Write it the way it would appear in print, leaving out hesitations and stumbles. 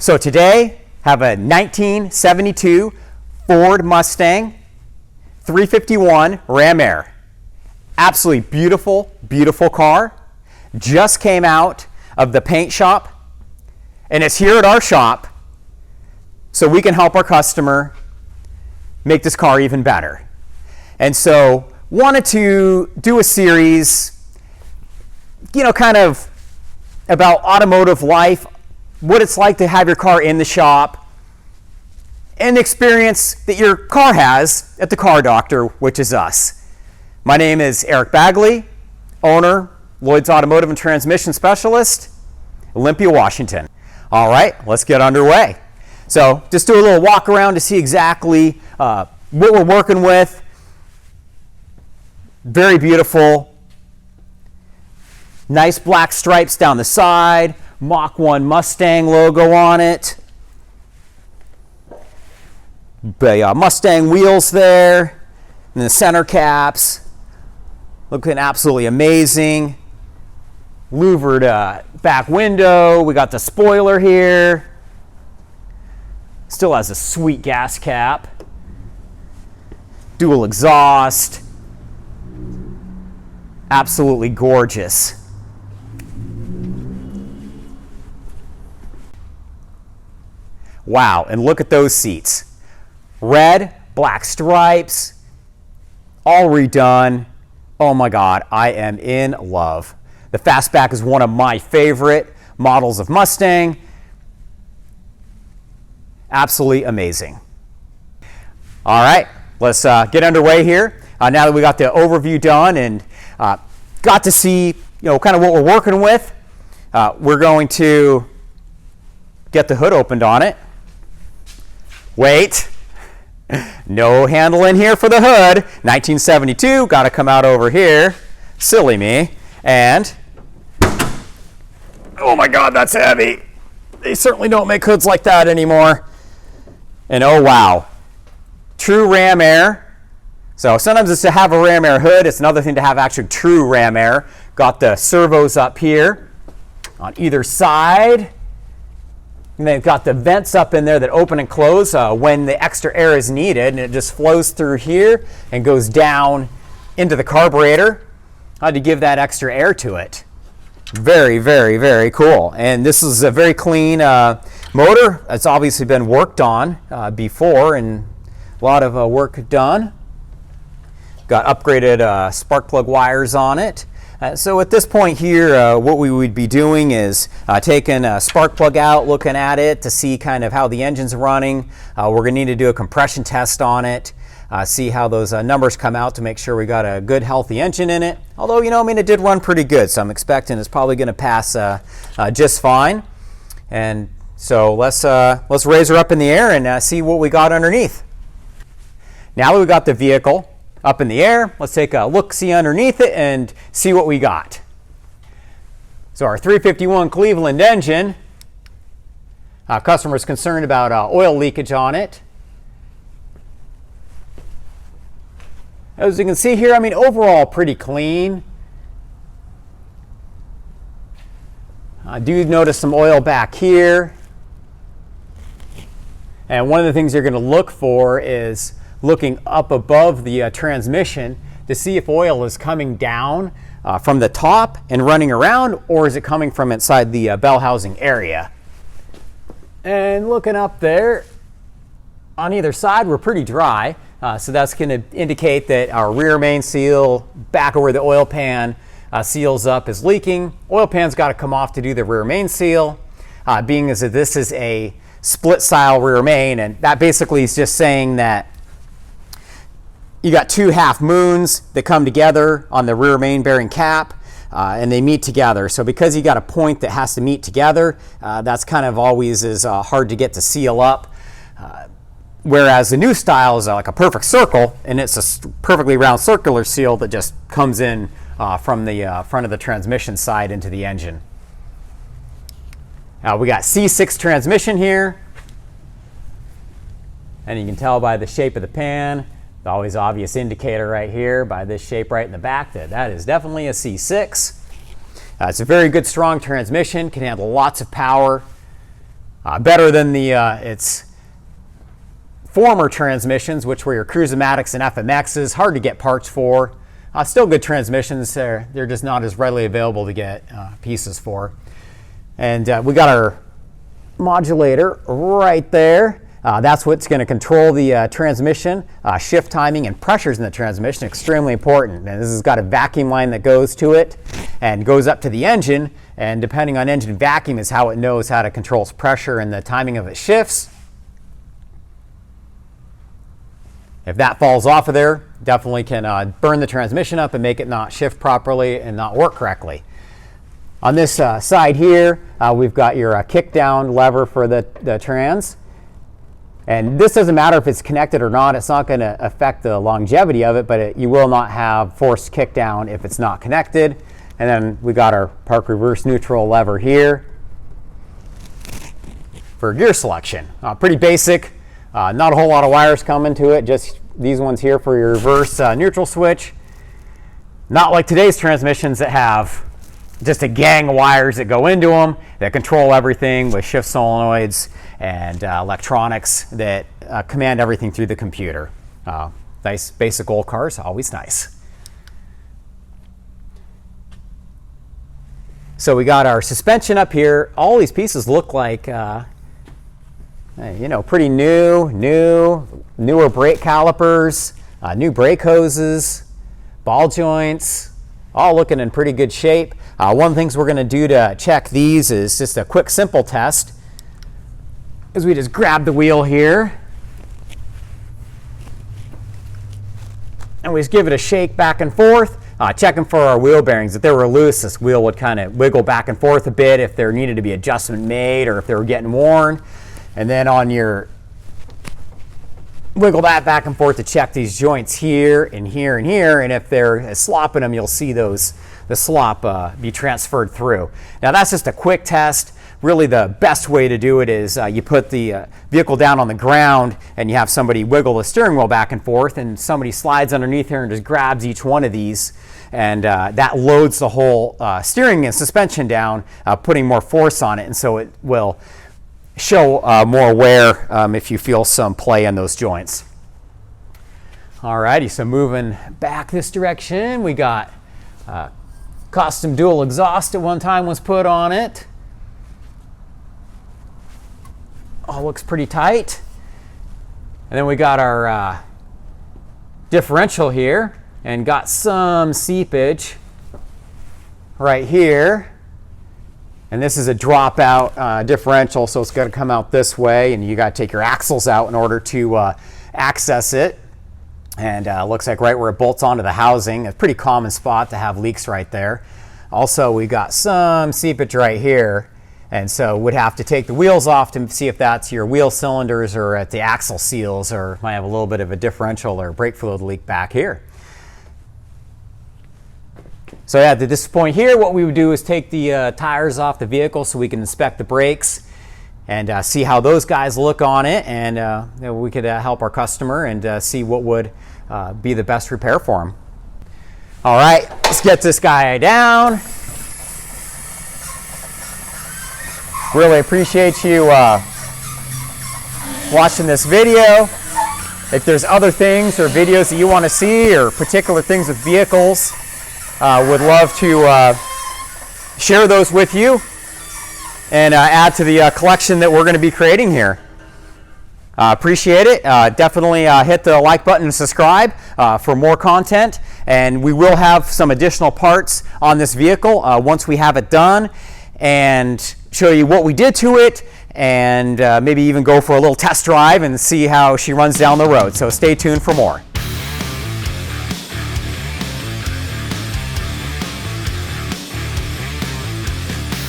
So today, have a 1972 Ford Mustang 351 Ram Air. Absolutely beautiful, beautiful car. Just came out of the paint shop, and it's here at our shop so we can help our customer make this car even better. And so wanted to do a series, kind of about automotive life, what it's like to have your car in the shop, and the experience that your car has at the car doctor, which is us. My name is Eric Bagley, owner, Lloyd's Automotive and Transmission Specialist, Olympia, Washington. All right, let's get underway. So just do a little walk around to see exactly what we're working with. Very beautiful. Nice black stripes down the side. Mach 1 Mustang logo on it. The Mustang wheels there. And the center caps. Looking absolutely amazing. Louvered back window. We got the spoiler here. Still has a sweet gas cap. Dual exhaust. Absolutely gorgeous. Wow, and look at those seats. Red, black stripes, all redone. Oh my God, I am in love. The Fastback is one of my favorite models of Mustang. Absolutely amazing. All right, let's get underway here. Now that we got the overview done and got to see, kind of what we're working with, we're going to get the hood opened on it. Wait, no handle in here for the hood. 1972, got to come out over here. Silly me. And, oh my God, that's heavy. They certainly don't make hoods like that anymore. And oh wow, true Ram Air. So sometimes it's to have a Ram Air hood. It's another thing to have actually true Ram Air. Got the servos up here on either side. And they've got the vents up in there that open and close when the extra air is needed. And it just flows through here and goes down into the carburetor to give that extra air to it. Very, very, very cool. And this is a very clean motor. It's obviously been worked on before and a lot of work done. Got upgraded spark plug wires on it. So at this point here, what we would be doing is taking a spark plug out, looking at it to see kind of how the engine's running. We're going to need to do a compression test on it, see how those numbers come out to make sure we got a good, healthy engine in it. Although, it did run pretty good, so I'm expecting it's probably going to pass just fine. And so let's raise her up in the air and see what we got underneath. Now that we got the vehicle up in the air, let's take a look-see underneath it and see what we got. So our 351 Cleveland engine, customer's concerned about oil leakage on it. As you can see here, overall pretty clean. I do notice some oil back here. And one of the things you're going to look for is looking up above the transmission to see if oil is coming down from the top and running around, or is it coming from inside the bell housing area. And looking up there on either side, we're pretty dry, so that's going to indicate that our rear main seal back where the oil pan seals up is leaking. Oil pan's got to come off to do the rear main seal, being as if this is a split style rear main, and that basically is just saying that you got two half moons that come together on the rear main bearing cap, and they meet together. So because you got a point that has to meet together, that's kind of always is hard to get to seal up. Whereas the new style is like a perfect circle, and it's a perfectly round circular seal that just comes in from the front of the transmission side into the engine. We got C6 transmission here, and you can tell by the shape of the pan. The always obvious indicator right here by this shape right in the back that is definitely a C6. It's a very good strong transmission, can handle lots of power. Better than its former transmissions, which were your Cruise-O-Matics and FMXs. Hard to get parts for. Still good transmissions. They're just not as readily available to get pieces for. And we got our modulator right there. That's what's going to control the transmission, shift timing, and pressures in the transmission. Extremely important. And this has got a vacuum line that goes to it and goes up to the engine. And depending on engine vacuum is how it knows how to control its pressure and the timing of its shifts. If that falls off of there, definitely can burn the transmission up and make it not shift properly and not work correctly. On this side here, we've got your kick down lever for the trans. And this doesn't matter if it's connected or not. It's not going to affect the longevity of it, but you will not have forced kick down if it's not connected. And then we got our park reverse neutral lever here for gear selection. Pretty basic. Not a whole lot of wires coming to it, just these ones here for your reverse neutral switch. Not like today's transmissions that have just a gang of wires that go into them that control everything with shift solenoids and electronics that command everything through the computer. Nice basic old cars, always nice. So we got our suspension up here. All these pieces look like pretty newer brake calipers, new brake hoses, ball joints, all looking in pretty good shape. One of the things we're going to do to check these is just a quick simple test. Is we just grab the wheel here and we just give it a shake back and forth, checking for our wheel bearings. If they were loose, this wheel would kind of wiggle back and forth a bit if there needed to be adjustment made or if they were getting worn. And then on your wiggle that back and forth to check these joints here and here and here, and if they're slopping them, you'll see the slop be transferred through. Now that's just a quick test. Really the best way to do it is you put the vehicle down on the ground and you have somebody wiggle the steering wheel back and forth, and somebody slides underneath here and just grabs each one of these, and that loads the whole steering and suspension down, putting more force on it, and so it will show more wear if you feel some play in those joints. Alrighty, so moving back this direction, we got custom dual exhaust at one time was put on it. All looks pretty tight. And then we got our differential here and got some seepage right here. And this is a dropout differential, so it's going to come out this way, and you got to take your axles out in order to access it. And looks like right where it bolts onto the housing, a pretty common spot to have leaks right there. Also, we got some seepage right here, and so would have to take the wheels off to see if that's your wheel cylinders or at the axle seals, or might have a little bit of a differential or brake fluid leak back here. So at this point here, what we would do is take the tires off the vehicle so we can inspect the brakes and see how those guys look on it, and we could help our customer and see what would be the best repair for him. All right, let's get this guy down. Really appreciate you watching this video. If there's other things or videos that you want to see or particular things with vehicles, would love to share those with you and add to the collection that we're going to be creating here. Appreciate it. Definitely hit the like button and subscribe for more content, and we will have some additional parts on this vehicle once we have it done, and show you what we did to it, and maybe even go for a little test drive and see how she runs down the road. So stay tuned for more.